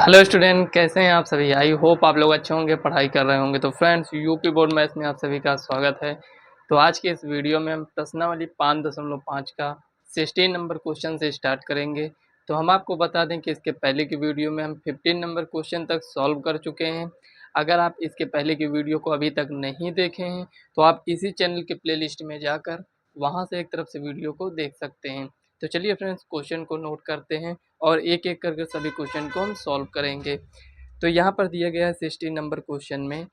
Hello student, कैसे हैं आप सभी। आई होप आप लोग अच्छे होंगे, पढ़ाई कर रहे होंगे। तो फ्रेंड्स, यूपी बोर्ड मैथ्स में आप सभी का स्वागत है। तो आज के इस वीडियो में हम प्रश्नावली 5.5 का 16 नंबर क्वेश्चन से स्टार्ट करेंगे। तो हम आपको बता दें कि इसके पहले की वीडियो में हम 15 नंबर क्वेश्चन तक सॉल्व कर चुके हैं। अगर आप इसके पहले की वीडियो को अभी तक नहीं देखे हैं तो आप इसी चैनल के प्लेलिस्ट में जाकर वहाँ से एक तरफ से वीडियो को देख सकते हैं। तो चलिए फ्रेंड्स, क्वेश्चन को नोट करते हैं और एक एक करके सभी क्वेश्चन को हम सॉल्व करेंगे। तो यहाँ पर दिया गया है 16 नंबर क्वेश्चन में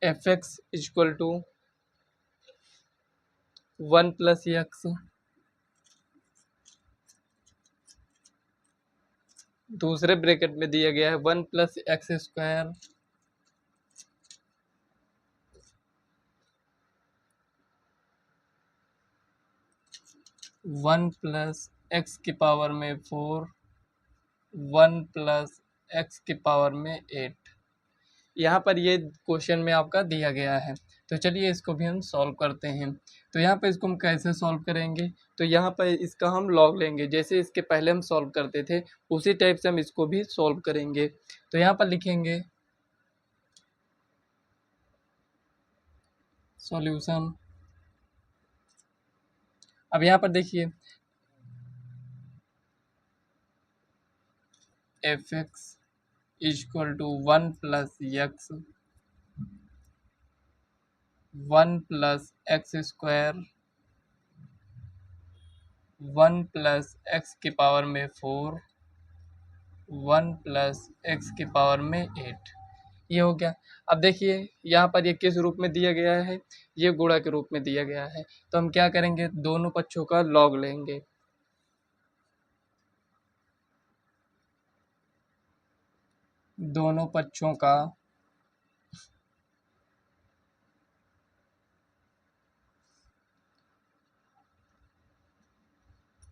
F X equal to 1 plus x, दूसरे ब्रैकेट में दिया गया है 1 plus x square, one plus x की पावर में 4, 1 प्लस एक्स की पावर में 8। यहाँ पर ये क्वेश्चन में आपका दिया गया है। तो चलिए इसको भी हम सॉल्व करते हैं। तो यहाँ पर इसको हम कैसे सॉल्व करेंगे, तो यहाँ पर इसका हम लॉग लेंगे। जैसे इसके पहले हम सॉल्व करते थे उसी टाइप से हम इसको भी सॉल्व करेंगे। तो यहाँ पर लिखेंगे सॉल्यूशन। अब यहाँ पर देखिए F X equal to 1 plus x, 1 plus x square, 1 plus x की पावर में 4, 1 प्लस एक्स की पावर में 8। ये हो गया। अब देखिए यहाँ पर ये किस रूप में दिया गया है, ये गुणा के रूप में दिया गया है। तो हम क्या करेंगे, दोनों पक्षों का लॉग लेंगे। दोनों पक्षों का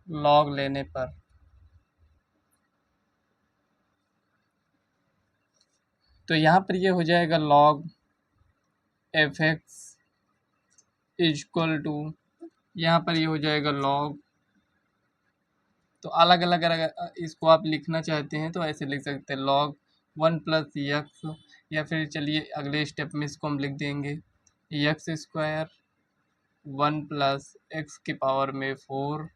लॉग लेने पर तो यहाँ पर ये हो जाएगा log F X equal to, यहाँ पर ये हो जाएगा लॉग। तो अलग अलग अगर इसको आप लिखना चाहते हैं तो ऐसे लिख सकते हैं लॉग 1 प्लस एक्स, या फिर चलिए अगले स्टेप में इसको हम लिख देंगे एक्स स्क्वायर, 1 प्लस एक्स की पावर में 4,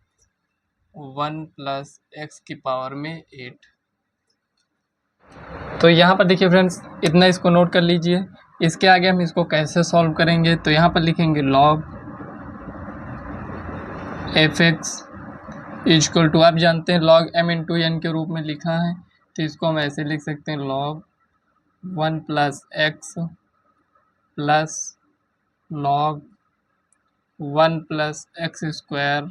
1 प्लस एक्स की पावर में 8। तो यहाँ पर देखिए फ्रेंड्स, इतना इसको नोट कर लीजिए। इसके आगे हम इसको कैसे सॉल्व करेंगे, तो यहाँ पर लिखेंगे log F X equal to, आप जानते हैं लॉग एम इंटू एन के रूप में लिखा है, तो इसको हम ऐसे लिख सकते हैं log 1 plus x plus log 1 plus x square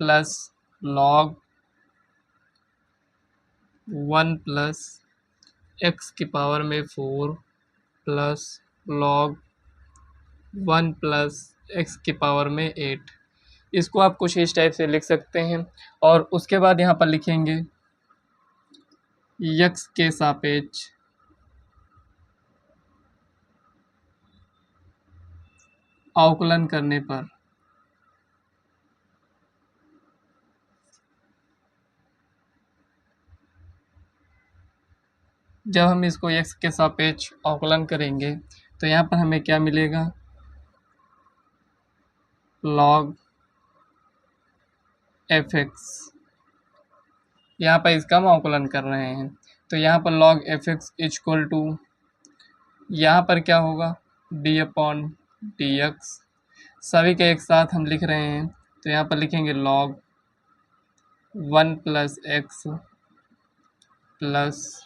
plus log 1 plus x की पावर में 4 प्लस लॉग 1 प्लस एक्स की पावर में 8। इसको आप कुछ इस टाइप से लिख सकते हैं। और उसके बाद यहाँ पर लिखेंगे एक्स के सापेक्ष अवकलन करने पर जब हम इसको एक्स के सापेक्ष अवकलन करेंगे तो यहाँ पर हमें क्या मिलेगा, लॉग एफ एक्स। यहाँ पर इसका हम अवकलन कर रहे हैं, तो यहाँ पर log F X equal to, यहाँ पर क्या होगा डी अपॉन डी एक्स। सभी के एक साथ हम लिख रहे हैं, तो यहाँ पर लिखेंगे log 1 plus x plus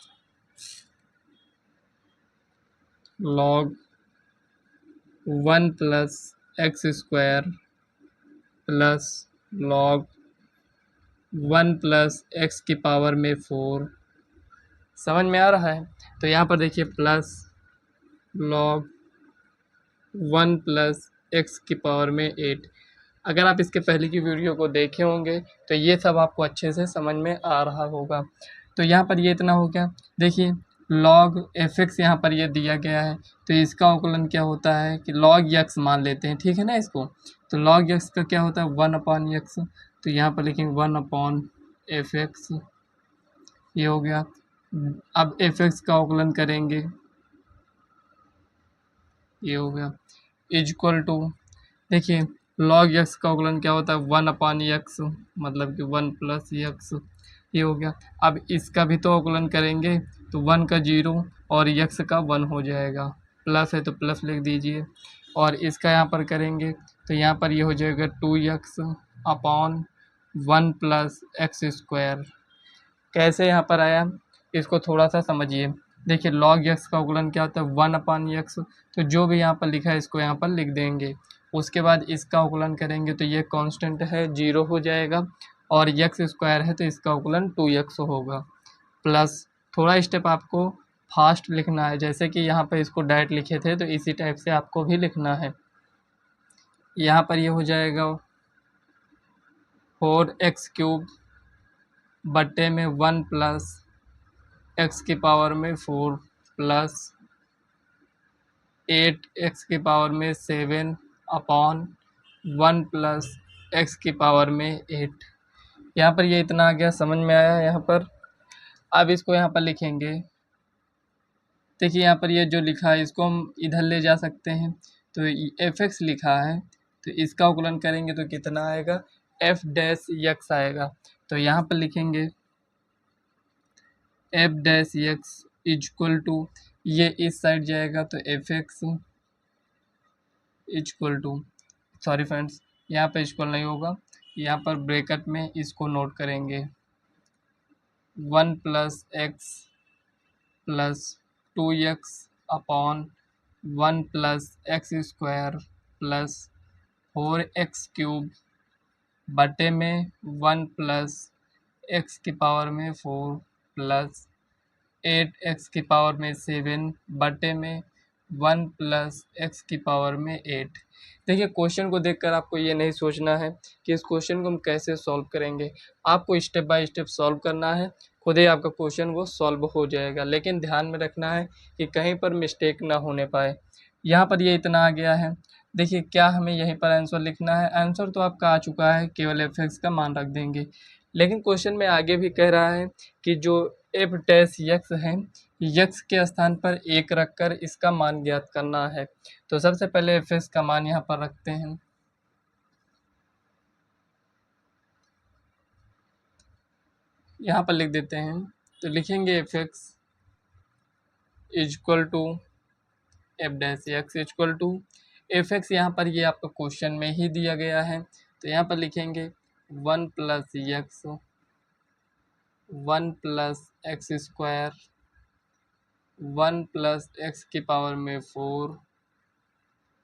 log 1 plus x square plus log 1 plus x की पावर में 4। समझ में आ रहा है। तो यहाँ पर देखिए प्लस लॉग 1 प्लस एक्स की पावर में 8। अगर आप इसके पहले की वीडियो को देखे होंगे तो ये सब आपको अच्छे से समझ में आ रहा होगा। तो यहाँ पर ये इतना हो गया। देखिए लॉग एफ एक्स यहाँ पर ये दिया गया है, तो इसका अवकलन क्या होता है कि लॉग यक्स मान लेते हैं, ठीक है ना इसको। तो लॉग यक्स का क्या होता है 1/x, तो यहाँ पर लिखेंगे 1/f(x), ये हो गया। अब एफ एक्स का अवकलन करेंगे, ये हो गया इक्वल टू, देखिए लॉग यक्स का अवकलन क्या होता है 1/x, मतलब कि 1+x, ये हो गया। अब इसका भी तो अवकलन करेंगे, तो 1 का 0 और यक्स का 1 हो जाएगा, प्लस है तो प्लस लिख दीजिए। और इसका यहाँ पर करेंगे तो यहाँ पर ये हो जाएगा 2x/1+x²। कैसे यहाँ पर आया, इसको थोड़ा सा समझिए। देखिए लॉग यक्स का अवकलन क्या होता है 1/x, तो जो भी यहाँ पर लिखा है इसको यहाँ पर लिख देंगे। उसके बाद इसका अवकलन करेंगे तो ये कांस्टेंट है 0 हो जाएगा, और x² है तो इसका अवकलन 2x होगा। प्लस थोड़ा स्टेप आपको फास्ट लिखना है, जैसे कि यहाँ पर इसको डायरेक्ट लिखे थे तो इसी टाइप से आपको भी लिखना है। यहाँ पर ये हो जाएगा 4x³ बट्टे में 1+x⁴ प्लस 8x⁴ यहाँ पर ये इतना आ गया, समझ में आया यहाँ पर। अब इसको यहाँ पर लिखेंगे, देखिए यहाँ पर ये जो लिखा है इसको हम इधर ले जा सकते हैं, तो एफ एक्स लिखा है तो इसका अवकलन करेंगे तो कितना आएगा f' आएगा। तो यहाँ पर लिखेंगे f' इक्वल टू, ये इस साइड जाएगा तो F X equal to, sorry friends यहाँ पर इक्वल नहीं होगा, यहाँ पर ब्रैकेट में इसको नोट करेंगे 1+x plus 2x/1+x² plus 4x³ बटे में 1+x⁴ प्लस 8x⁴ बटे में 1+x⁴ देखिए क्वेश्चन को देखकर आपको ये नहीं सोचना है कि इस क्वेश्चन को हम कैसे सॉल्व करेंगे, आपको स्टेप बाय स्टेप सॉल्व करना है, खुद ही आपका क्वेश्चन वो सॉल्व हो जाएगा। लेकिन ध्यान में रखना है कि कहीं पर मिस्टेक ना होने पाए। यहाँ पर ये इतना आ गया है, देखिए क्या हमें यहीं पर आंसर लिखना है, आंसर तो आपका आ चुका है, केवल एफ एक्स का मान रख देंगे। लेकिन क्वेश्चन में आगे भी कह रहा है कि जो f' है, यक्स के स्थान पर 1 रखकर इसका मान ज्ञात करना है। तो सबसे पहले एफ एक्स का मान यहाँ पर रखते हैं, यहाँ पर लिख देते हैं, तो लिखेंगे F X equal to f' equal to F X, यहाँ पर ये आपका क्वेश्चन में ही दिया गया है, तो यहाँ पर लिखेंगे 1+x 1+x², 1+x⁴,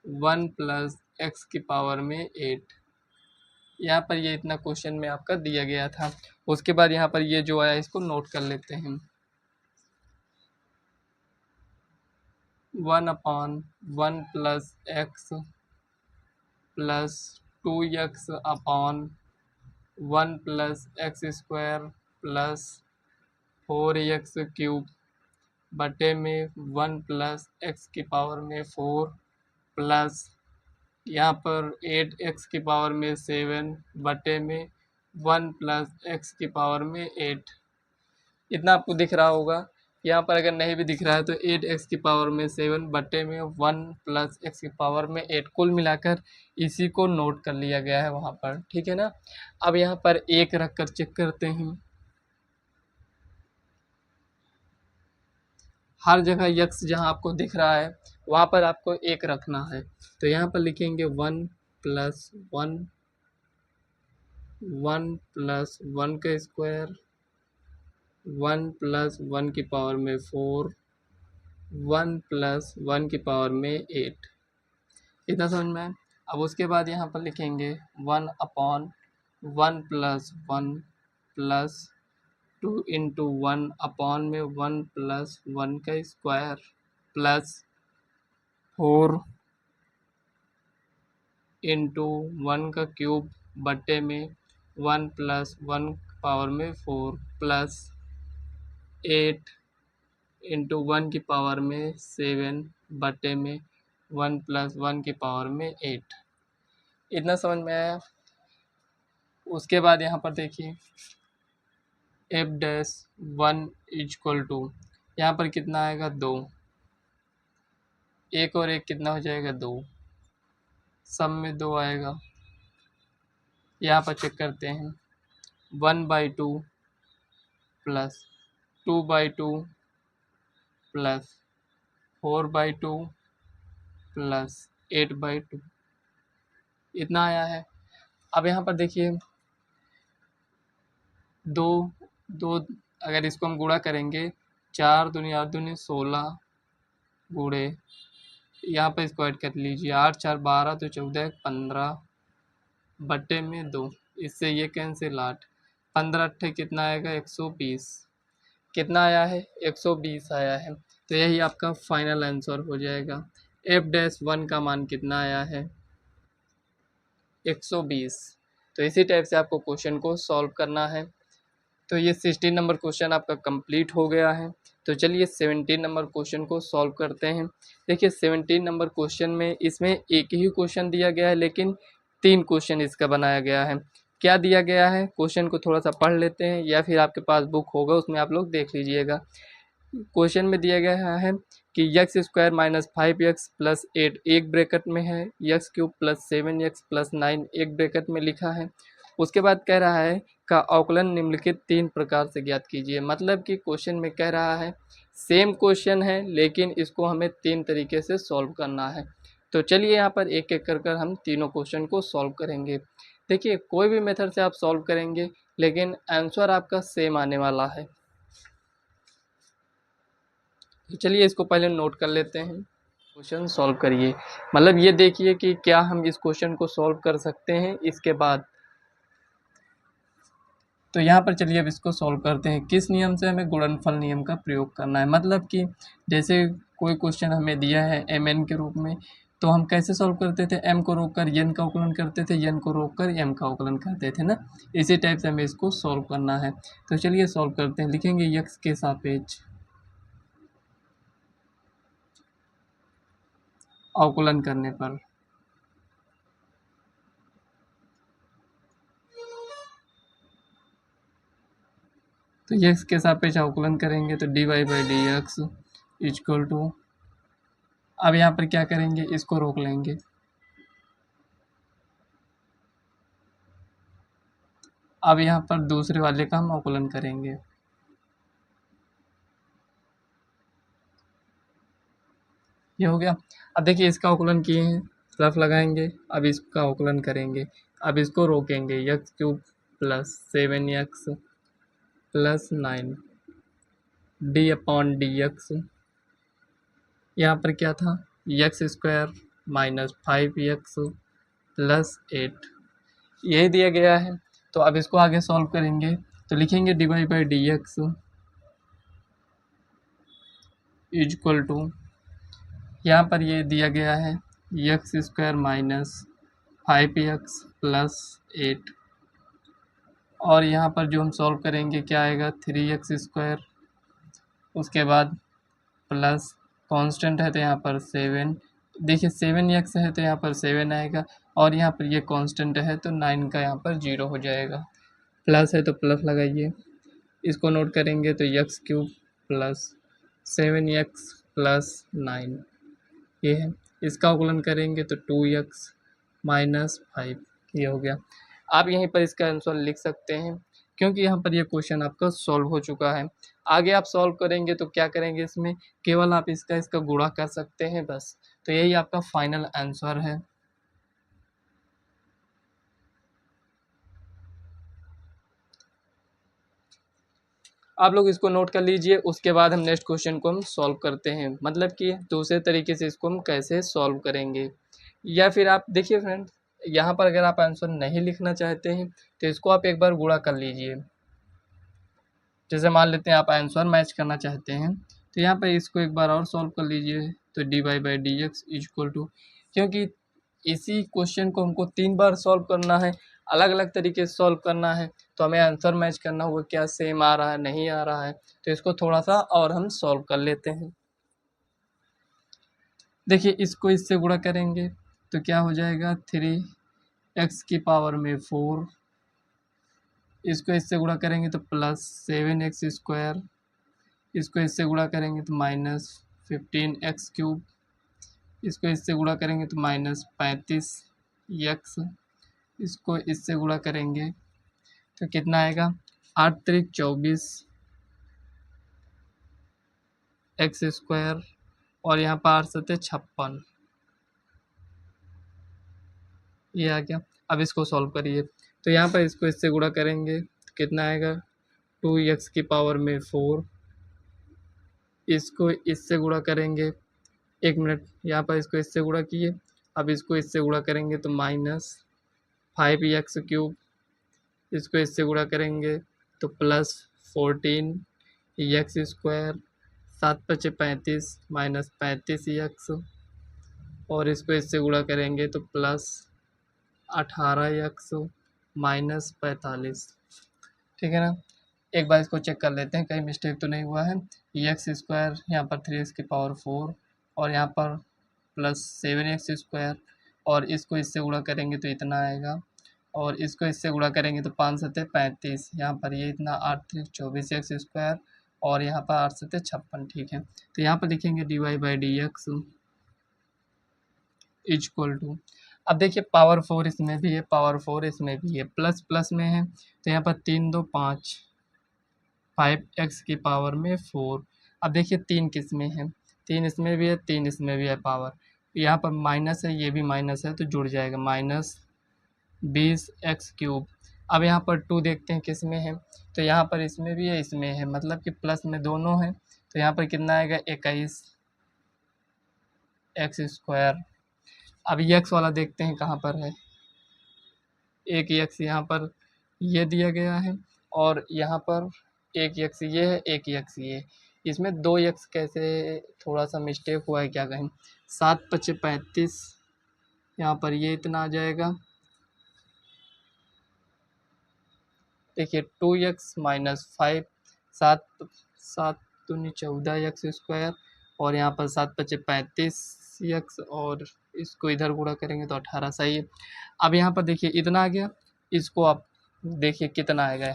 1+x�8, यहाँ पर ये इतना क्वेश्चन में आपका दिया गया था। उसके बाद यहाँ पर ये जो आया इसको नोट कर लेते हैं, 1/1+x plus 2x/1+x² plus 4x³ बटे में 1+x⁴ प्लस यहाँ पर 8x⁴ बटे में 1+x⁴ इतना आपको दिख रहा होगा। यहाँ पर अगर नहीं भी दिख रहा है तो 8x⁴ बटे में 1+x⁴ कुल मिलाकर इसी को नोट कर लिया गया है वहाँ पर, ठीक है ना। अब यहाँ पर 1 रख कर चेक करते हैं, हर जगह यक्स जहाँ आपको दिख रहा है वहाँ पर आपको 1 रखना है। तो यहाँ पर लिखेंगे 1+1 1+1 का स्क्वायर 1+1⁴ 1+1⁴ इतना समझ में आए। अब उसके बाद यहाँ पर लिखेंगे 1/1+1 प्लस 2 इंटू 1/1 का स्क्वायर प्लस 4 इंटू 1 का क्यूब बटे में 1+1⁴ प्लस 8 इंटू 1 की पावर में 7 बटे में 1 प्लस 1 की पावर में 8। इतना समझ में आया। उसके बाद यहाँ पर देखिए एफ डैश 1 इक्वल टू, यहाँ पर कितना आएगा 2, एक और एक कितना हो जाएगा 2, सब में 2 आएगा। यहाँ पर चेक करते हैं 1/2 प्लस 2/2 प्लस 4/2 प्लस 8/2, इतना आया है। अब यहाँ पर देखिए दो दो, अगर इसको हम गुणा करेंगे 4 दूनी 8 दूनी 16 गुणे, यहाँ पर इसको ऐड कर लीजिए 8 4 12 तो 14 15 बटे में 2, इससे ये कैंसिल 8, 15 अट्ठे कितना आएगा 120, कितना आया है 120 आया है। तो यही आपका फाइनल आंसर हो जाएगा। एफ डैश 1 का मान कितना आया है 120। तो इसी टाइप से आपको क्वेश्चन को सॉल्व करना है। तो ये 16 नंबर क्वेश्चन आपका कंप्लीट हो गया है। तो चलिए 17 नंबर क्वेश्चन को सॉल्व करते हैं। देखिए 17 नंबर क्वेश्चन में इसमें एक ही क्वेश्चन दिया गया है, लेकिन 3 क्वेश्चन इसका बनाया गया है। क्या दिया गया है क्वेश्चन को थोड़ा सा पढ़ लेते हैं, या फिर आपके पास बुक होगा उसमें आप लोग देख लीजिएगा। क्वेश्चन में दिया गया है कि x square minus 5x plus 8 एक ब्रैकेट में है, x cube plus 7x plus 9 एक ब्रैकेट में लिखा है। उसके बाद कह रहा है का अवकलन निम्नलिखित 3 प्रकार से ज्ञात कीजिए। मतलब कि क्वेश्चन में कह रहा है सेम क्वेश्चन है, लेकिन इसको हमें 3 तरीके से सॉल्व करना है। तो चलिए यहाँ पर एक एक कर हम तीनों क्वेश्चन को सॉल्व करेंगे। देखिए कोई भी मेथड से आप सॉल्व करेंगे, लेकिन आंसर आपका सेम आने वाला है। तो चलिए इसको पहले नोट कर लेते हैं। क्वेश्चन सॉल्व करिए, मतलब ये देखिए कि क्या हम इस क्वेश्चन को सॉल्व कर सकते हैं। इसके बाद तो यहाँ पर चलिए अब इसको सॉल्व करते हैं। किस नियम से हमें गुणनफल नियम का प्रयोग करना है। मतलब कि जैसे कोई क्वेश्चन हमें दिया है mn के रूप में, तो हम कैसे सॉल्व करते थे, m को रोक कर n का अवकलन करते थे, n को रोक कर m का अवकलन करते थे ना। इसी टाइप से हमें इसको सॉल्व करना है। तो चलिए सॉल्व करते हैं। लिखेंगे x के सापेक्ष अवकलन करने पर तो x के सापेक्ष अवकलन करेंगे तो dy/dx इक्वल टू, अब यहाँ पर क्या करेंगे, इसको रोक लेंगे। अब यहाँ पर दूसरे वाले का हम अवकलन करेंगे। ये हो गया। अब देखिए इसका अवकलन किए हैं, रफ लगाएंगे। अब इसका अवकलन करेंगे। अब इसको रोकेंगे, x cube plus 7x plus 9 D upon D x. यहाँ पर क्या था, x square minus 5x plus 8, यही दिया गया है। तो अब इसको आगे सॉल्व करेंगे तो लिखेंगे dy/dx इक्वल टू, यहाँ पर ये दिया गया है x square minus 5x plus 8, और यहाँ पर जो हम सॉल्व करेंगे क्या आएगा 3x स्क्वायर, उसके बाद प्लस कांस्टेंट है तो यहाँ पर 7, देखिए 7x है तो यहाँ पर 7 आएगा, और यहाँ पर ये कांस्टेंट है तो 9 का यहाँ पर 0 हो जाएगा। प्लस है तो प्लस लगाइए, इसको नोट करेंगे तो x cube plus 7x plus 9 ये है। इसका अवकलन करेंगे तो 2x माइनस 5, ये हो गया। आप यहीं पर इसका आंसर लिख सकते हैं, क्योंकि यहाँ पर ये क्वेश्चन आपका सॉल्व हो चुका है। आगे आप सॉल्व करेंगे तो क्या करेंगे, इसमें केवल आप इसका गुणा कर सकते हैं बस। तो यही आपका फाइनल आंसर है। आप लोग इसको नोट कर लीजिए। उसके बाद हम नेक्स्ट क्वेश्चन को हम सॉल्व करते हैं, मतलब कि दूसरे तरीके से इसको हम कैसे सॉल्व करेंगे। या फिर आप देखिए फ्रेंड, यहाँ पर अगर आप आंसर नहीं लिखना चाहते हैं तो इसको आप एक बार गुणा कर लीजिए। जैसे मान लेते हैं आप आंसर मैच करना चाहते हैं, तो यहाँ पर इसको एक बार और सॉल्व कर लीजिए तो dy/dx इक्वल टू, क्योंकि इसी क्वेश्चन को हमको 3 बार सॉल्व करना है। अलग अलग तरीके से सॉल्व करना है तो हमें आंसर मैच करना होगा, क्या सेम आ रहा है नहीं आ रहा है। तो इसको थोड़ा सा और हम सॉल्व कर लेते हैं। देखिए इसको इससे गुणा करेंगे तो क्या हो जाएगा 3x की पावर में 4, इसको इससे गुणा करेंगे तो प्लस 7x², इसको इससे गुणा करेंगे तो माइनस 15x³, इसको इससे गुणा करेंगे तो माइनस 35x, इसको इससे गुणा करेंगे तो कितना आएगा 8 त्रिक 24 x², और यहाँ पर 8 सत्ते 56, ये आ गया। अब इसको सॉल्व करिए तो यहाँ पर इसको इससे गुणा करेंगे तो कितना आएगा 2x की पावर में 4, इसको इससे गुणा करेंगे, एक मिनट, यहाँ पर इसको इससे गुणा किए, अब इसको इससे गुणा करेंगे तो माइनस 5x³, इसको इससे गुणा करेंगे तो प्लस 14x², 7 × 5 = 35 माइनस 35x, और इसको इससे गुणा करेंगे तो प्लस 18x माइनस 45। ठीक है ना, एक बार इसको चेक कर लेते हैं कहीं मिस्टेक तो नहीं हुआ है। x² यहाँ पर 3x की पावर 4 और यहाँ पर प्लस 7x², और इसको इससे गुणा करेंगे तो इतना आएगा, और इसको इससे गुणा करेंगे तो 5 सत्ते 35, यहाँ पर ये इतना 8 त्रिक 24x², और यहाँ पर 8 सत्ते 56। ठीक है, तो यहाँ पर लिखेंगे dy/dx इक्वल टू, अब देखिए पावर 4 इसमें भी है, पावर 4 इसमें भी है, प्लस प्लस में है तो यहाँ पर 3 2 5, 5x की पावर में 4। अब देखिए 3 किस में है, 3 इसमें भी है 3 इसमें भी है पावर, यहाँ पर माइनस है ये भी माइनस है तो जुड़ जाएगा माइनस 20x³। अब यहाँ पर 2 देखते हैं किस में है, तो यहाँ पर इसमें भी है इसमें है, मतलब कि प्लस में दोनों है, तो यहाँ पर कितना आएगा 21x²। अब x वाला देखते हैं कहाँ पर है, एक x यहाँ पर ये दिया गया है, और यहाँ पर एक x ये है, एक x ये, इसमें 2x कैसे, थोड़ा सा मिस्टेक हुआ है क्या कहें। 7 × 5 = 35, यहाँ पर ये इतना आ जाएगा, देखिए 2x माइनस 5, 7 7 दूनी 14x², और यहाँ पर 7 × 5 = 35x, और इसको इधर गुणा करेंगे तो 18, सही है। अब यहाँ पर देखिए इतना आ गया, इसको आप देखिए कितना आएगा,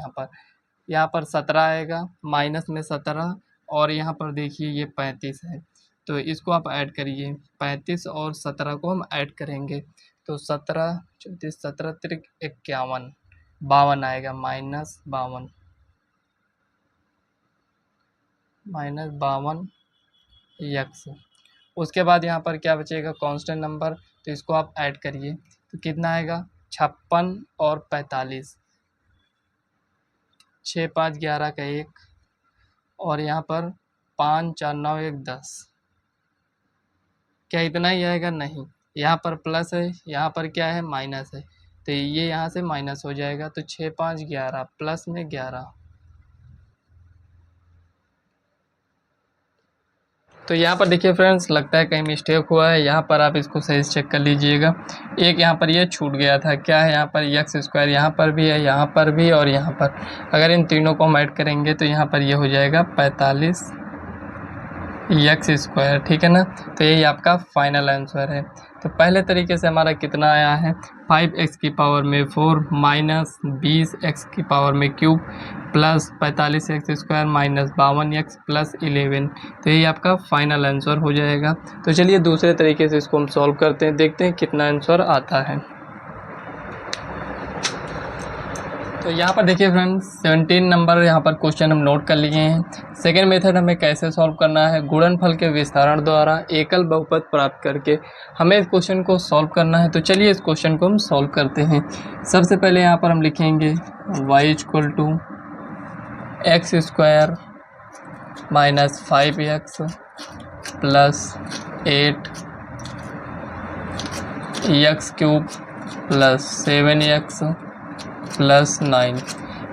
यहाँ पर 17 आएगा, माइनस में 17, और यहाँ पर देखिए ये 35 है, तो इसको आप ऐड करिए, 35 और 17 को हम ऐड करेंगे तो 17 34 17 त्रिक 51, 52 आएगा, माइनस 52x। उसके बाद यहाँ पर क्या बचेगा कांस्टेंट नंबर, तो इसको आप ऐड करिए तो कितना आएगा 56 और 45, 6 5 11 का 1, और यहाँ पर 5 4 9 1 10, क्या इतना ही आएगा, नहीं, यहाँ पर प्लस है, यहाँ पर क्या है माइनस है, तो ये यहाँ से माइनस हो जाएगा, तो 6 5 11 प्लस में 11। तो यहाँ पर देखिए फ्रेंड्स, लगता है कहीं मिस्टेक हुआ है, यहाँ पर आप इसको सही से चेक कर लीजिएगा। एक यहाँ पर ये छूट गया था, क्या है यहाँ पर x², यहाँ पर भी है, यहाँ पर भी, और यहाँ पर, अगर इन तीनों को हम ऐड करेंगे तो यहाँ पर ये हो जाएगा 45x²। ठीक है ना, तो यही आपका फाइनल आंसर है। तो पहले तरीके से हमारा कितना आया है 5x की पावर में 4 माइनस 20x की पावर में cube plus 45x² minus 52x plus 11, तो यही आपका फाइनल आंसर हो जाएगा। तो चलिए दूसरे तरीके से इसको हम सॉल्व करते हैं, देखते हैं कितना आंसर आता है। तो यहाँ पर देखिए फ्रेंड्स 17 नंबर यहाँ पर क्वेश्चन हम नोट कर लिए हैं। सेकेंड मेथड हमें कैसे सॉल्व करना है, गुणनफल के विस्तारण द्वारा एकल बहुपद प्राप्त करके हमें इस क्वेश्चन को सॉल्व करना है। तो चलिए इस क्वेश्चन को हम सॉल्व करते हैं। सबसे पहले यहाँ पर हम लिखेंगे y = x² minus 5x plus 8x³ plus 7x plus 9।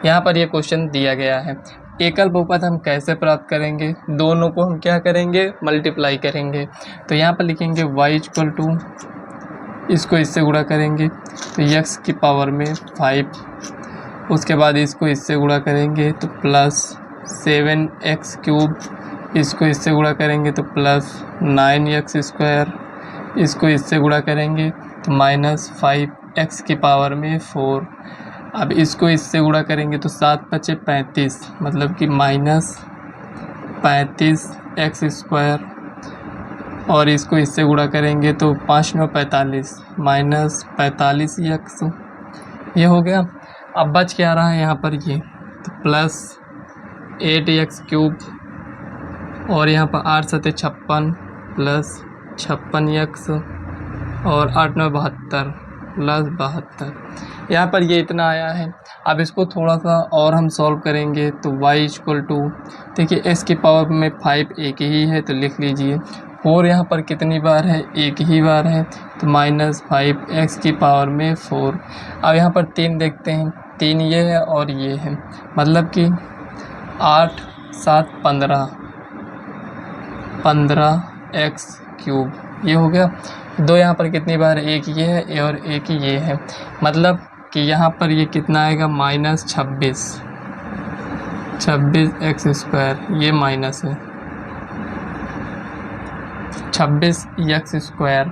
यहाँ पर ये क्वेश्चन दिया गया है। एकल बहुपद हम कैसे प्राप्त करेंगे, दोनों को हम क्या करेंगे मल्टीप्लाई करेंगे। तो यहाँ पर लिखेंगे y = इसको इससे गुणा करेंगे तो x की पावर में 5, उसके बाद इसको इससे गुणा करेंगे तो प्लस 7x³, इसको इससे गुणा करेंगे तो प्लस 9x², इसको इससे गुणा करेंगे तो माइनस 5x की पावर में 4। अब इसको इससे गुणा करेंगे तो 7 × 5 = 35, मतलब कि माइनस 35x², और इसको इससे गुणा करेंगे तो 5 × 9 = 45, माइनस 45x। ये हो गया। अब बच क्या रहा है यहाँ पर ये, तो प्लस 8x³ और यहाँ पर 8 × 7 = 56 प्लस 56x और 8 × 9 = 72 प्लस 72। यहाँ पर ये इतना आया है। अब इसको थोड़ा सा और हम सॉल्व करेंगे तो y = देखिए s की पावर में 5 एक ही है तो लिख लीजिए। 4 यहाँ पर कितनी बार है, एक ही बार है, तो माइनस 5x की पावर में 4। अब यहाँ पर 3 देखते हैं, 3 ये है और ये है, मतलब कि 8 × 7 = 15x³ ये हो गया। 2 यहाँ पर कितनी बार, एक ये है और एक ये है, मतलब कि यहाँ पर ये कितना आएगा, माइनस 26x², ये माइनस है 26x²।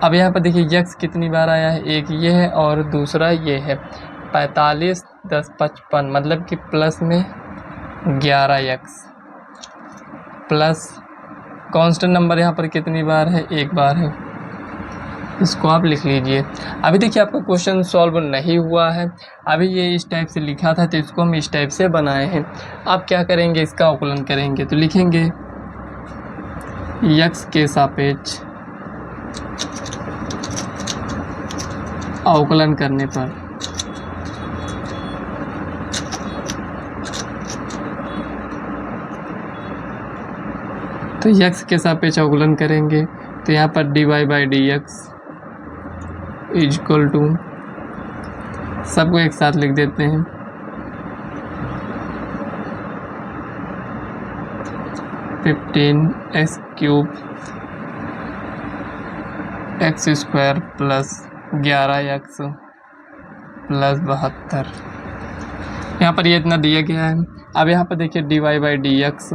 अब यहाँ पर देखिए x कितनी बार आया है, एक ये है और दूसरा ये है, 45 10 55, मतलब कि प्लस में 11x प्लस कांस्टेंट नंबर यहाँ पर कितनी बार है, एक बार है, इसको आप लिख लीजिए। अभी देखिए आपका क्वेश्चन सॉल्व नहीं हुआ है, अभी ये इस टाइप से लिखा था तो इसको हम इस टाइप से बनाए हैं। आप क्या करेंगे, इसका अवकलन करेंगे तो लिखेंगे x के सापेक्ष अवकलन करने पर तो x के सापेक्ष अवकलन करेंगे तो यहाँ पर dy/dx = सबको एक साथ लिख देते हैं 15x³ x² plus 11x plus 72। यहाँ पर ये इतना दिया गया है। अब यहाँ पर देखिए dy/dx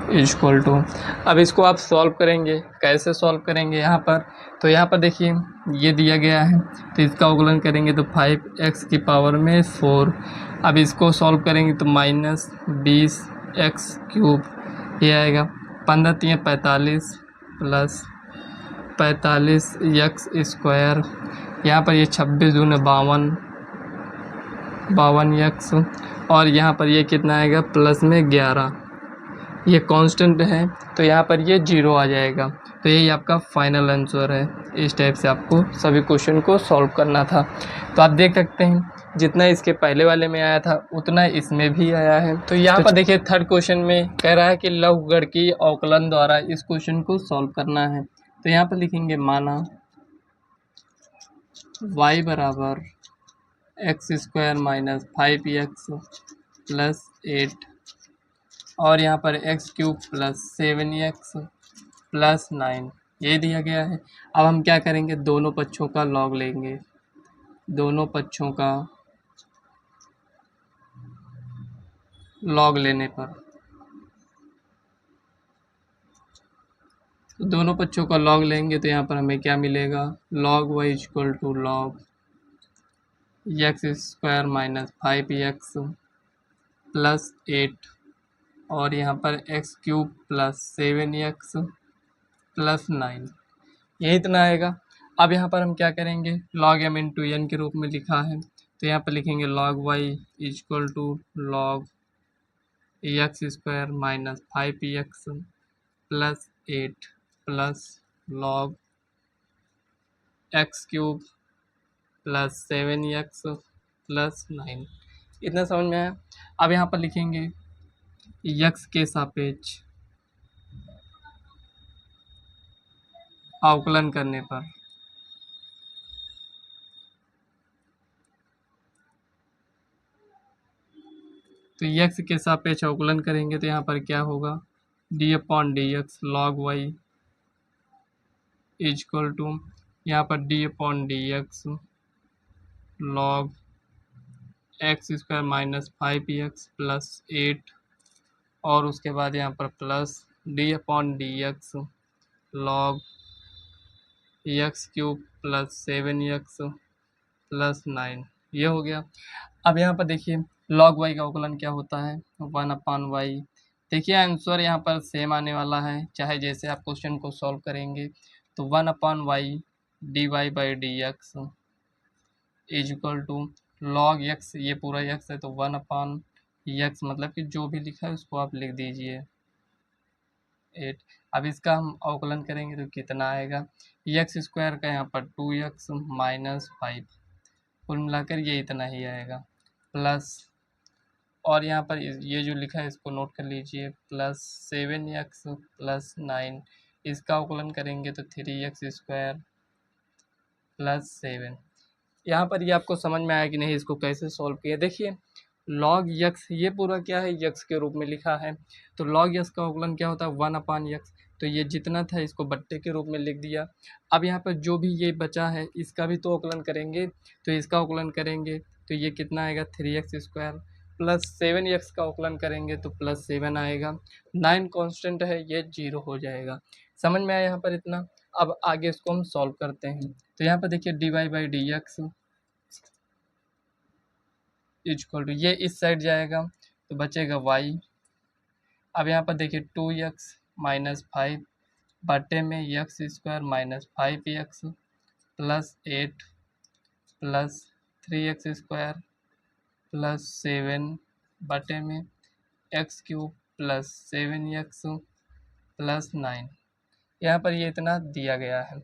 = अब इसको आप सॉल्व करेंगे, कैसे सॉल्व करेंगे यहाँ पर, तो यहाँ पर देखिए ये दिया गया है तो इसका अवकलन करेंगे तो 5x की पावर में 4। अब इसको सॉल्व करेंगे तो माइनस 20x³ ये आएगा, 15 × 3 = 45 प्लस 45x², यहाँ पर ये 26 × 2 = 52x और यहाँ पर ये कितना आएगा, प्लस में 11, ये कांस्टेंट है तो यहाँ पर ये 0 आ जाएगा। तो यही आपका फाइनल आंसर है। इस टाइप से आपको सभी क्वेश्चन को सॉल्व करना था। तो आप देख सकते हैं जितना इसके पहले वाले में आया था उतना इसमें भी आया है। तो यहाँ पर देखिए थर्ड क्वेश्चन में कह रहा है कि लघुगणकीय अवकलन द्वारा इस क्वेश्चन को सॉल्व करना है। तो यहाँ पर लिखेंगे माना y = x² - 5x प्लस 8 और यहाँ पर x³ प्लस 7x प्लस 9 ये दिया गया है। अब हम क्या करेंगे, दोनों पक्षों का लॉग लेंगे, दोनों पक्षों का लॉग लेने पर तो दोनों पक्षों का लॉग लेंगे तो यहाँ पर हमें क्या मिलेगा, log y = log x² - 5x plus 8 और यहाँ पर x³ प्लस 7x प्लस 9 यही इतना आएगा। अब यहाँ पर हम क्या करेंगे, log m × n के रूप में लिखा है तो यहाँ पर लिखेंगे log y = log x² - 5x plus 8 plus log x³ plus 7x plus 9 इतना समझ में आया। अब यहाँ पर लिखेंगे x के सापेक्ष अवकलन करने पर तो x के सापेक्ष अवकलन करेंगे तो यहाँ पर क्या होगा, d/dx log y is equal to यहाँ पर D upon D X log X square minus 5x plus 8 और उसके बाद यहाँ पर plus D upon D X log X cube plus 7x plus 9 ये हो गया। अब यहाँ पर देखिए लॉग वाई का अवकलन क्या होता है 1/y। देखिए आंसर यहाँ पर सेम आने वाला है चाहे जैसे आप क्वेश्चन को सॉल्व करेंगे। तो 1/y D Y by D X is equal to log X, ये पूरा एक्स है तो 1/x मतलब कि जो भी लिखा है उसको आप लिख दीजिए 8। अब इसका हम अवकलन करेंगे तो कितना आएगा एक्स स्क्वायर का यहाँ पर 2x माइनस 5 कुल मिलाकर ये इतना ही आएगा प्लस और यहाँ पर ये जो लिखा है इसको नोट कर लीजिए प्लस 7x प्लस 9 इसका अवकलन करेंगे तो 3x स्क्वायर प्लस 7। यहाँ पर ये आपको समझ में आया कि नहीं इसको कैसे सॉल्व किया। देखिए लॉग यक्स ये पूरा क्या है यक्स के रूप में लिखा है तो लॉग यक्स का अवकलन क्या होता है 1/x। तो ये जितना था इसको बट्टे के रूप में लिख दिया। अब यहाँ पर जो भी ये बचा है इसका भी तो अवकलन करेंगे तो इसका अवकलन करेंगे तो ये कितना आएगा 3x स्क्वायर प्लस 7x का अवकलन करेंगे तो प्लस 7 आएगा। 9 कांस्टेंट है ये 0 हो जाएगा। समझ में आया यहाँ पर इतना। अब आगे इसको हम सॉल्व करते हैं तो यहाँ पर देखिए D Y by D X equal to ये इस साइड जाएगा तो बचेगा y। अब यहाँ पर देखिए 2x माइनस 5 बटे में x square minus 5x plus 8 plus 3x square plus 7 बटे में x cube plus 7x plus 9। यहाँ पर ये इतना दिया गया है।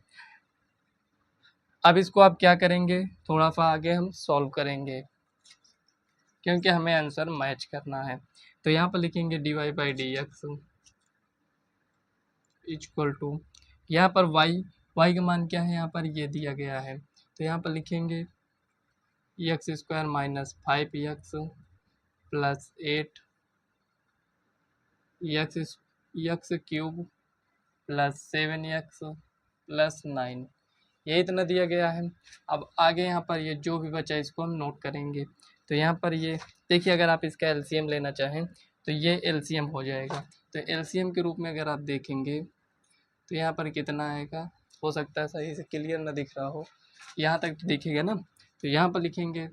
अब इसको आप क्या करेंगे थोड़ा सा आगे हम सॉल्व करेंगे क्योंकि हमें आंसर मैच करना है। तो यहाँ पर लिखेंगे D Y by D X equal to यहाँ पर y का मान क्या है यहाँ पर ये दिया गया है तो यहाँ पर लिखेंगे x square minus 5x plus 8 x cube plus 7x plus 9 ये इतना दिया गया है। अब आगे यहाँ पर ये जो भी बचा इसको हम नोट करेंगे तो यहाँ पर ये देखिए अगर आप इसका एलसीएम लेना चाहें तो ये एलसीएम हो जाएगा। तो एलसीएम के रूप में अगर आप देखेंगे तो यहाँ पर कितना आएगा हो सकता है सही से क्लियर ना दिख रहा हो यहाँ तक तो दिखेगा ना। तो यहाँ पर लिखेंगे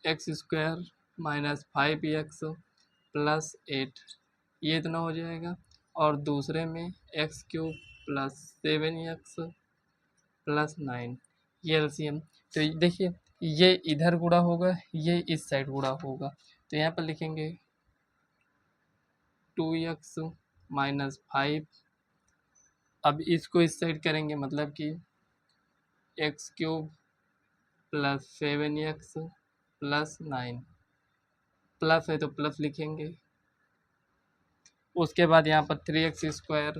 x square minus 5x plus 8 ये इतना हो जाएगा और दूसरे में x cube plus 7x plus 9 ये एलसीएम। तो देखिए ये इधर गुणा होगा ये इस साइड गुणा होगा तो यहाँ पर लिखेंगे 2x माइनस 5। अब इसको इस साइड करेंगे मतलब कि x cube plus 7x plus 9 plus है तो प्लस लिखेंगे। उसके बाद यहाँ पर 3x स्क्वायर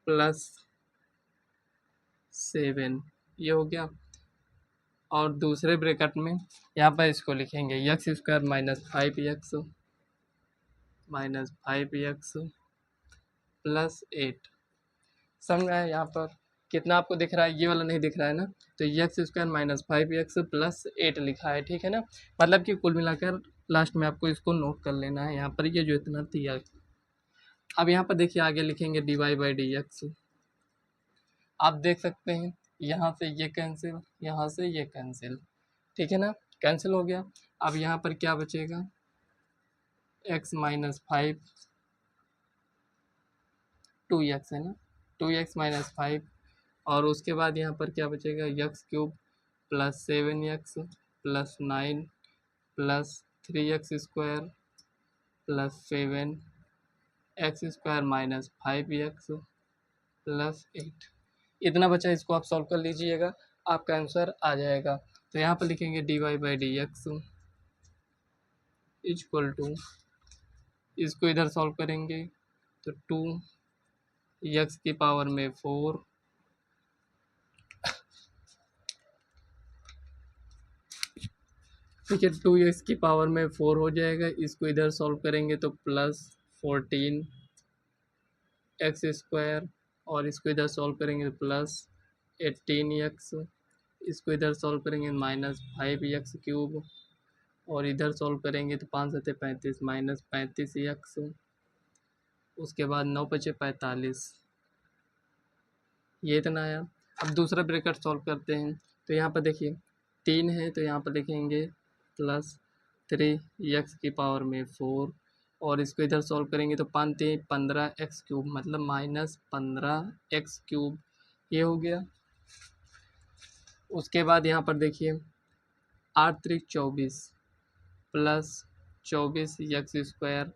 प्लस 7 ये हो गया और दूसरे ब्रैकेट में यहाँ पर इसको लिखेंगे x square minus 5x plus 8। समझ में आया यहाँ पर कितना आपको दिख रहा है ये वाला नहीं दिख रहा है ना। तो x square minus 5x plus 8 लिखा है ठीक है ना। मतलब कि कुल मिलाकर लास्ट में आपको इसको नोट कर लेना है यहाँ पर ये जो इतना दिया। अब यहाँ पर देखिए आगे लिखेंगे D Y by D X. आप देख सकते हैं यहाँ से ये कैंसिल यहाँ से ये कैंसिल ठीक है ना कैंसिल हो गया। अब यहाँ पर क्या बचेगा x माइनस 5 2x है ना 2x माइनस 5 और उसके बाद यहाँ पर क्या बचेगा x cube plus 7x plus 9 plus 3x square plus 7 x square minus 5x plus 8 इतना बचा इसको आप सॉल्व कर लीजिएगा आपका आंसर आ जाएगा। तो यहाँ पर लिखेंगे D Y by D X equal to इसको इधर सॉल्व करेंगे तो 2x की पावर में 4 ठीक है 2x की पावर में 4 हो जाएगा। इसको इधर सॉल्व करेंगे तो प्लस 14 एक्स स्क्वायर और इसको इधर सॉल्व करेंगे प्लस 18x, इसको इधर सॉल्व करेंगे -5x³ और इधर सॉल्व करेंगे तो 5 7 35 -35x, उसके बाद 9 5 45, ये इतना आया। अब दूसरा ब्रैकेट सॉल्व करते हैं। तो यहाँ पर देखिए 3 है तो यहाँ पर लिखेंगे +3x⁴, और इसको इधर सॉल्व करेंगे तो 5 3 15x³ मतलब -15x³, ये हो गया। उसके बाद यहाँ पर देखिए 8 3 24 प्लस 24x²,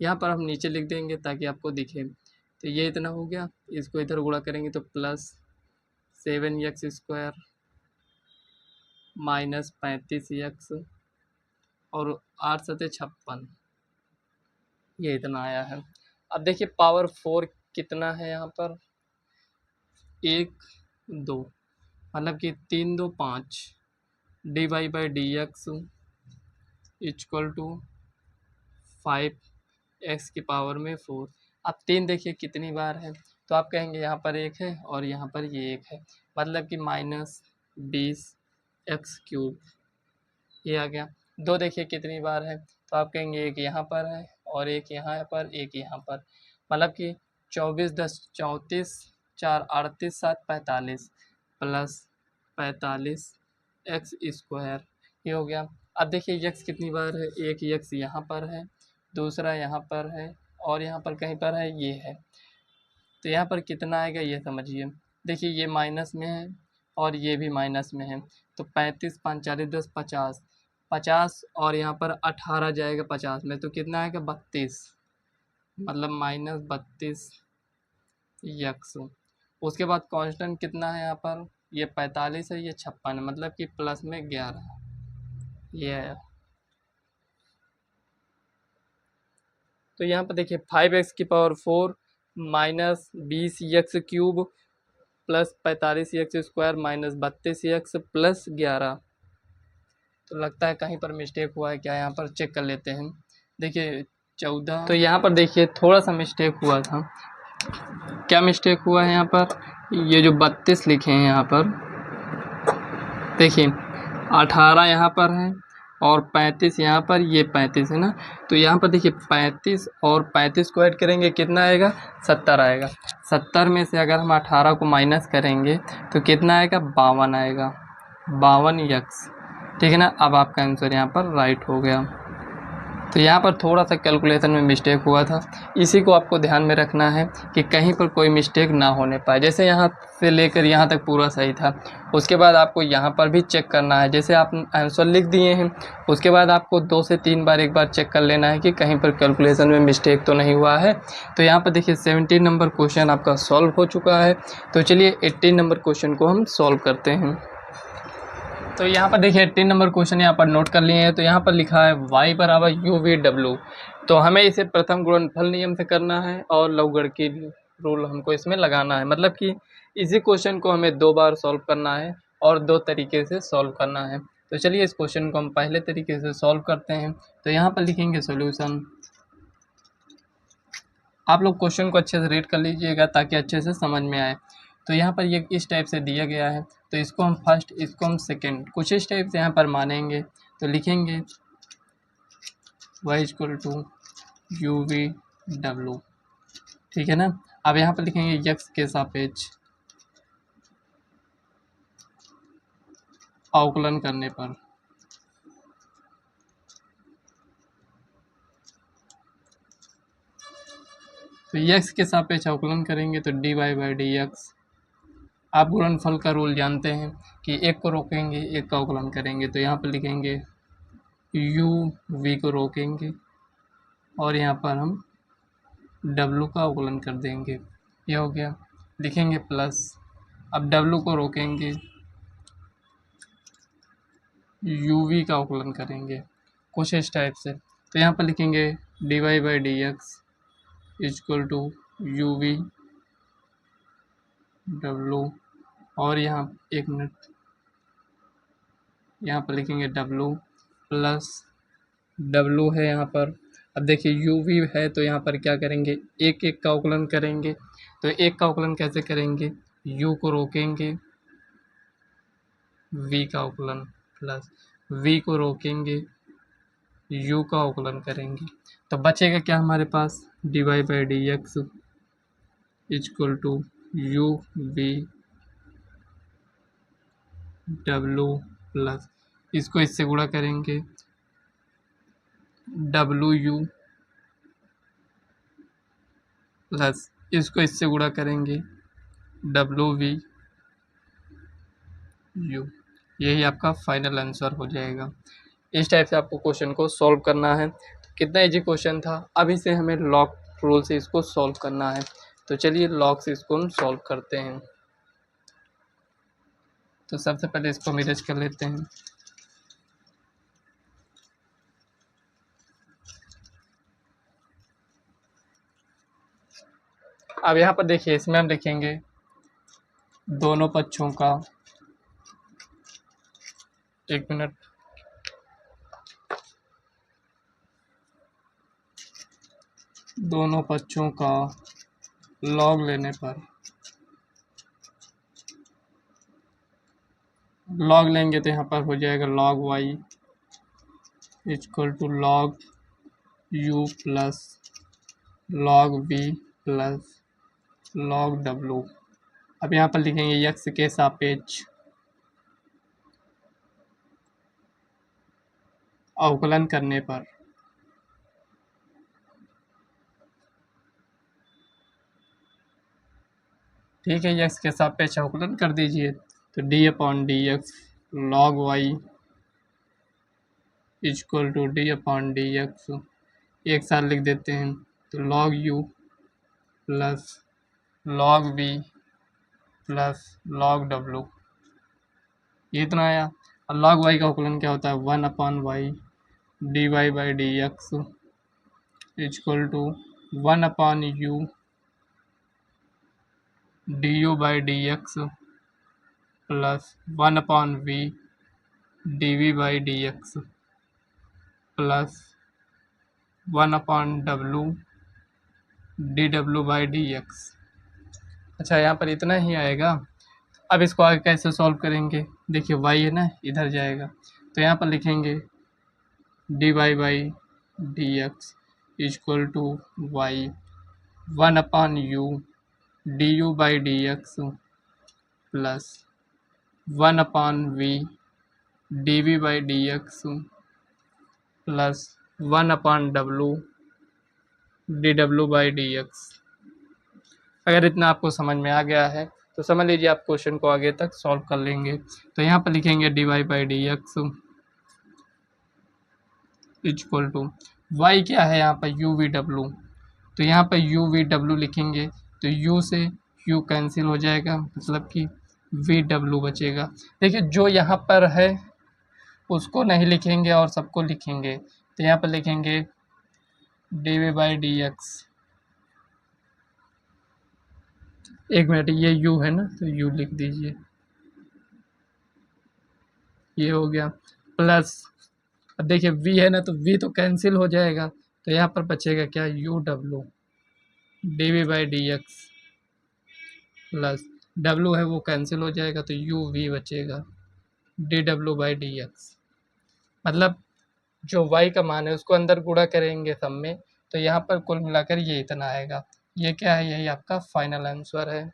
यहाँ पर हम नीचे लिख देंगे ताकि आपको दिखे। तो ये इतना हो गया, इसको इधर गुणा करेंगे तो +7x² -35x और 8 7 56, ये इतना आया है। अब देखिए पावर 4 कितना है यहाँ पर, 1 2 मतलब कि 3 2 5 dy/dx = 5x⁴। अब 3 देखिए कितनी बार है, तो आप कहेंगे यहाँ पर 1 है और यहाँ पर ये 1 है, मतलब कि -20x³, ये आ गया। 2 देखिए कितनी बार है, तो आप कहेंगे एक यहाँ पर है और एक यहाँ पर, एक यहाँ पर, मतलब कि 24 10 34 4 38 7 45 प्लस 45x², ये हो गया। अब देखिए x कितनी बार है, एक x यहाँ पर है, दूसरा यहाँ पर है और यहाँ पर कहीं पर है, ये है। तो यहाँ पर कितना आएगा ये समझिए। देखिए ये माइनस में है और ये भी माइनस में है, तो 35 5 40 10 50 50 और यहाँ पर 18 जाएगा 50 में, तो कितना आएगा 32, मतलब -32x। उसके बाद कांस्टेंट कितना है यहाँ पर, ये 45 है, ये 56 है, मतलब कि प्लस में 11, ये है। तो यहाँ पर देखिए 5x⁴ -20x³ plus 45x² -32x plus 11। तो लगता है कहीं पर मिस्टेक हुआ है क्या, यहाँ पर चेक कर लेते हैं। देखिए 14, तो यहाँ पर देखिए थोड़ा सा मिस्टेक हुआ था। क्या मिस्टेक हुआ है यहाँ पर, ये जो 32 लिखे हैं यहाँ पर, देखिए 18 यहाँ पर है और 35 यहाँ पर, ये 35 है ना, तो यहाँ पर देखिए 35 और 35 को ऐड करेंगे कितना आएगा, 70 आएगा। 70 में से अगर हम 18 को माइनस करेंगे तो कितना आएगा, 52 आएगा, 52x, ठीक है ना। अब आपका आंसर यहाँ पर राइट हो गया। तो यहाँ पर थोड़ा सा कैलकुलेशन में मिस्टेक हुआ था, इसी को आपको ध्यान में रखना है कि कहीं पर कोई मिस्टेक ना होने पाए। जैसे यहाँ से लेकर यहाँ तक पूरा सही था, उसके बाद आपको यहाँ पर भी चेक करना है। जैसे आप आंसर लिख दिए हैं, उसके बाद आपको 2 से 3 बार एक बार चेक कर लेना है कि कहीं पर कैलकुलेशन में मिस्टेक तो नहीं हुआ है। तो यहाँ पर देखिए 17 नंबर क्वेश्चन आपका सॉल्व हो चुका है। तो चलिए 18 नंबर क्वेश्चन को हम सॉल्व करते हैं। तो यहाँ पर देखिए 18 नंबर क्वेश्चन यहाँ पर नोट कर लिए हैं। तो यहाँ पर लिखा है y = UV/W, तो हमें इसे प्रथम गुणनफल नियम से करना है और लघुगणकीय रूल हमको इसमें लगाना है। मतलब कि इसी क्वेश्चन को हमें 2 बार सॉल्व करना है और 2 तरीके से सॉल्व करना है। तो चलिए इस क्वेश्चन को हम पहले तरीके से सॉल्व करते हैं। तो यहाँ पर लिखेंगे सोल्यूशन। आप लोग क्वेश्चन को अच्छे से रीड कर लीजिएगा ताकि अच्छे से समझ में आए। तो यहाँ पर ये इस टाइप से दिया गया है, तो इसको हम फर्स्ट, इसको हम सेकंड, कुछ इस टाइप से यहाँ पर मानेंगे। तो लिखेंगे y = UV/W, ठीक है ना। अब यहाँ पर लिखेंगे x के सापेक्ष अवकलन करने पर, तो x के सापेक्ष अवकलन करेंगे तो dy/dx। आप गुणनफल का रूल जानते हैं कि एक को रोकेंगे एक का अवकलन करेंगे। तो यहाँ पर लिखेंगे uv को रोकेंगे और यहाँ पर हम w का अवकलन कर देंगे, ये हो गया। लिखेंगे प्लस, अब w को रोकेंगे, uv का अवकलन करेंगे कुछ इस टाइप से। तो यहाँ पर लिखेंगे dy/dx = UV/W और यहाँ एक मिनट, यहाँ पर लिखेंगे w प्लस w है यहाँ पर अब देखिए यू वी है तो यहाँ पर क्या करेंगे, एक एक का अवकलन करेंगे। तो एक का अवकलन कैसे करेंगे, यू को रोकेंगे, वी का अवकलन प्लस वी को रोकेंगे, यू का अवकलन करेंगे। तो बचेगा क्या हमारे पास, D Y by D X is equal to U V W plus इसको इससे गुणा करेंगे, डब्लू यू प्लस इसको इससे गुणा करेंगे, डब्लू वी यू। यही आपका फाइनल आंसर हो जाएगा। इस टाइप से आपको क्वेश्चन को सॉल्व करना है। तो कितना इजी क्वेश्चन था। अभी से हमें लॉग रूल से इसको सॉल्व करना है। तो चलिए लॉग से इसको हम सॉल्व करते हैं। तो सबसे पहले इसको मिरज कर लेते हैं। अब यहाँ पर देखिए, इसमें हम लिखेंगे दोनों पक्षों का, एक मिनट, दोनों पक्षों का लॉग लेने पर, लॉग लेंगे तो यहाँ पर हो जाएगा log Y equal to log U plus log V plus log W. अब यहाँ पर लिखेंगे यक्स के सापेक्ष अवकलन करने पर, ठीक है, यक्स के सापेक्ष अवकलन कर दीजिए। तो D upon D X log Y equal to D upon D X, एक साथ लिख देते हैं। तो log U plus log V plus log W, ये इतना आया। और लॉग वाई का अवकलन क्या होता है, 1 upon Y D Y by D X equal to 1 upon U D U by D X plus 1 upon V D V by D X plus 1 upon W D W by D X. अच्छा, यहाँ पर इतना ही आएगा। अब इसको आगे कैसे solve करेंगे, देखिए वाई है ना, इधर जाएगा। तो यहाँ पर लिखेंगे D Y by D X equal to Y 1 upon U D U by D X plus 1 upon V D V by D X plus 1 upon W D W by D X. अगर इतना आपको समझ में आ गया है तो समझ लीजिए आप क्वेश्चन को आगे तक सॉल्व कर लेंगे। तो यहाँ पर लिखेंगे D Y by D X equal to Y क्या है यहाँ पर यू वी डब्लू, तो यहाँ पर यू वी डब्लू लिखेंगे तो यू से यू कैंसिल हो जाएगा, मतलब कि वी डब्लू बचेगा। देखिए जो यहाँ पर है उसको नहीं लिखेंगे और सबको लिखेंगे। तो यहाँ पर लिखेंगे D V by D X, एक मिनट, ये यू है ना तो यू लिख दीजिए, ये हो गया, प्लस अब देखिए वी है ना तो वी तो कैंसिल हो जाएगा। तो यहाँ पर बचेगा क्या, U W D V by D X plus W है वो कैंसिल हो जाएगा तो यू वी बचेगा D W by D X. मतलब जो y का मान है उसको अंदर गुणा करेंगे सब में, तो यहाँ पर कुल मिलाकर ये इतना आएगा। ये क्या है, यही आपका फाइनल आंसर है।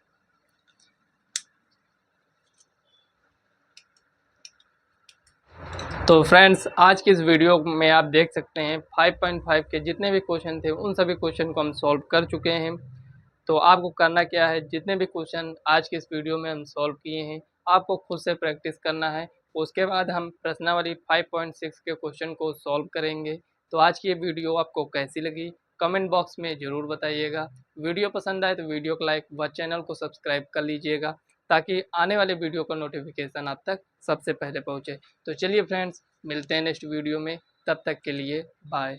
तो फ्रेंड्स आज की इस वीडियो में आप देख सकते हैं 5.5 के जितने भी क्वेश्चन थे उन सभी क्वेश्चन को हम सॉल्व कर चुके हैं। तो आपको करना क्या है, जितने भी क्वेश्चन आज के इस वीडियो में हम सॉल्व किए हैं आपको खुद से प्रैक्टिस करना है। उसके बाद हम प्रश्नावली 5.6 के क्वेश्चन को सॉल्व करेंगे। तो आज की ये वीडियो आपको कैसी लगी कमेंट बॉक्स में ज़रूर बताइएगा। वीडियो पसंद आए तो वीडियो को लाइक व चैनल को सब्सक्राइब कर लीजिएगा ताकि आने वाले वीडियो का नोटिफिकेशन आप तक सबसे पहले पहुँचे। तो चलिए फ्रेंड्स, मिलते हैं नेक्स्ट वीडियो में, तब तक के लिए बाय।